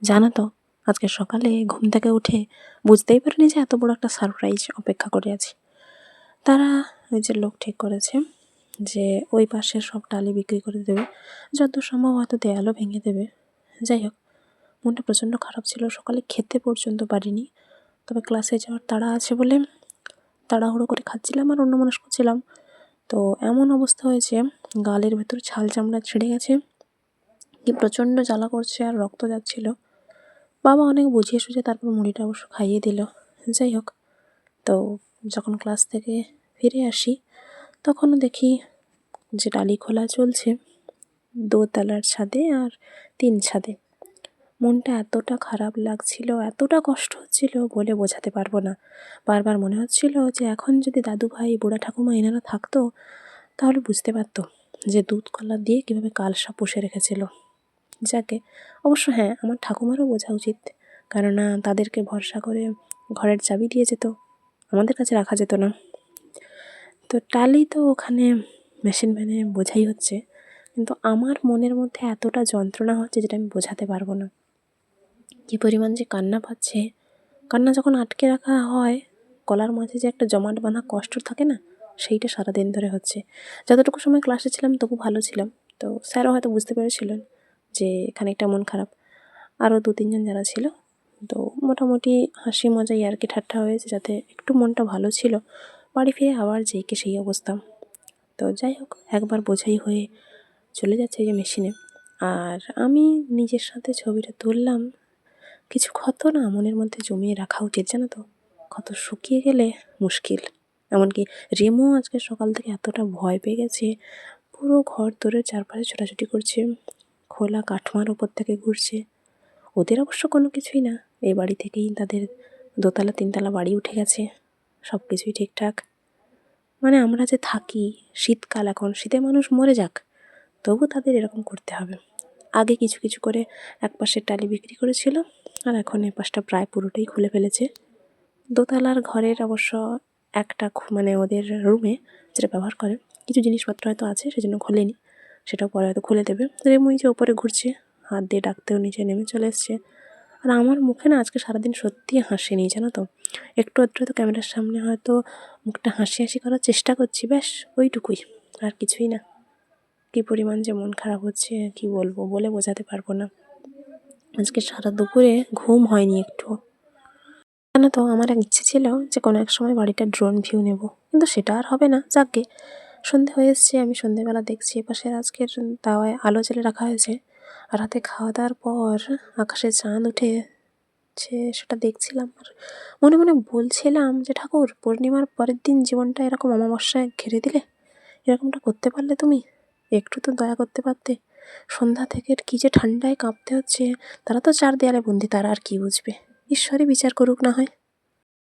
জানো তো, আজকে সকালে ঘুম থেকে উঠে বুঝতেই পারিনি যে এত বড় একটা সারপ্রাইজ অপেক্ষা করে আছি। তারা ওই যে লোক ঠিক করেছে যে ওই পাশের সব টালি বিক্রি করে দেবে, যত সম্ভব হয়তো দেয়ালও ভেঙে দেবে। যাই হোক, মনটা প্রচণ্ড খারাপ ছিল, সকালে খেতে পর্যন্ত পারিনি। তবে ক্লাসে যাওয়ার তাড়া আছে বলে তাড়াহুড়ো করে খাচ্ছিলাম আর অন্যমনস্ক ছিলাম। তো এমন অবস্থা হয়েছে, গালের ভেতর ছাল চামড়া ছিঁড়ে গেছে, কি প্রচণ্ড জ্বালা করছে আর রক্ত যাচ্ছিল। বাবা অনেক বুঝিয়ে সুঝিয়ে তারপর মুড়িটা অবশ্য খাইয়ে দিল। যাই হোক, তো যখন ক্লাস থেকে ফিরে আসি তখনও দেখি যে টালি খোলা চলছে দোতলার ছাদে আর 3 ছাদে। মনটা এতটা খারাপ লাগছিল, এতটা কষ্ট হচ্ছিল বলে বোঝাতে পারবো না। বারবার মনে হচ্ছিল যে এখন যদি দাদু ভাই, বুড়া ঠাকুমা এনারা থাকতো তাহলে বুঝতে পারতো যে দুধ কলা দিয়ে কীভাবে কালসাপ পুষে রেখেছিল। যাকে অবশ্য হ্যাঁ, আমার ঠাকুমারও বোঝা উচিত, কেননা তাদেরকে ভরসা করে ঘরের চাবি দিয়ে যেত, আমাদের কাছে রাখা যেত না। তো টালি তো ওখানে মেশিন ভ্যানে বোঝাই হচ্ছে, কিন্তু আমার মনের মধ্যে এতটা যন্ত্রণা হচ্ছে যেটা আমি বোঝাতে পারবো না। কী পরিমাণ যে কান্না পাচ্ছে, কান্না যখন আটকে রাখা হয় গলার মাঝে যে একটা জমাট বাঁধা কষ্ট থাকে না, সেইটা সারাদিন ধরে হচ্ছে। যতটুকু সময় ক্লাসে ছিলাম তবু ভালো ছিলাম, তো স্যারও হয়তো বুঝতে পেরেছিলেন যে খানিকটা মন খারাপ। আরও 2-3 জন যারা ছিল, তো মোটামুটি হাসি মজা ইয়ার্কি ঠাট্টা হয়েছে যাতে একটু মনটা ভালো ছিল। বাড়ি ফিরে আবার যেইকে সেই অবস্থা। তো যাই হোক, একবার বোঝাই হয়ে চলে যাচ্ছে এই যে মেশিনে, আর আমি নিজের সাথে ছবিটা তুললাম। কিছু ক্ষত না মনের মধ্যে জমিয়ে রাখা উচিত, জানো তো, ক্ষত শুকিয়ে গেলে মুশকিল। এমনকি রেমো আজকে সকাল থেকে এতটা ভয় পেয়ে গেছে, পুরো ঘর দোরের চারপাশে ছোটাছুটি করছে, খোলা কাঠমার ওপর থেকে ঘুরছে। ওদের অবশ্য কোনো কিছুই না, এই বাড়ি থেকেই তাদের 2-3 তলা বাড়ি উঠে গেছে, সব কিছুই ঠিকঠাক। মানে আমরা যে থাকি, শীতকাল, এখন শীতে মানুষ মরে যাক তবু তাদের এরকম করতে হবে। আগে কিছু কিছু করে এক পাশের টালি বিক্রি করেছিল, আর এখন এ পাশটা প্রায় পুরোটাই খুলে ফেলেছে। দোতলার ঘরের অবশ্য একটা মানে ওদের রুমে যেটা ব্যবহার করে কিছু জিনিসপত্র হয়তো আছে, সেজন্য খোলেনি, সেটাও পরে হয়তো খুলে দেবে। রেমুই যে ওপরে ঘুরছে, হাত দিয়ে ডাকতেও নিচে নেমে চলে এসছে। আর আমার মুখে না আজকে সারাদিন সত্যিই হাসি নেই, জানো তো। একটু আধটু হয়তো ক্যামেরার সামনে হয়তো মুখটা হাসি হাসি করার চেষ্টা করছি, ব্যাস ওইটুকুই, আর কিছুই না। কী পরিমাণ যে মন খারাপ হচ্ছে কি বলবো, বলে বোঝাতে পারবো না। আজকে সারা দুপুরে ঘুম হয়নি একটু। জানো তো, আমার এক ইচ্ছে ছিল যে কোনো এক সময় বাড়িটা ড্রোন ভিউ নেব, কিন্তু সেটা আর হবে না। যাকগে, সন্ধে হয়ে এসছে, আমি সন্ধেবেলা দেখছি এপাশে আজকের তাওয়ায় আলো জ্বেলে রাখা হয়েছে, আর রাতে খাওয়া দাওয়ার পর আকাশে চাঁদ উঠেছে সেটা দেখছিলাম, আর মনে মনে বলছিলাম যে ঠাকুর, পূর্ণিমার পরের দিন জীবনটা এরকম অমাবস্যায় ঘিরে দিলে, এরকমটা করতে পারলে তুমি, একটু তো দয়া করতে পারতে। সন্ধ্যা থেকে কী যে ঠান্ডায় কাঁপতে হচ্ছে, তারা তো 4 দেয়ালে বন্দি, তারা আর কি বুঝবে। ঈশ্বরই বিচার করুক না হয়।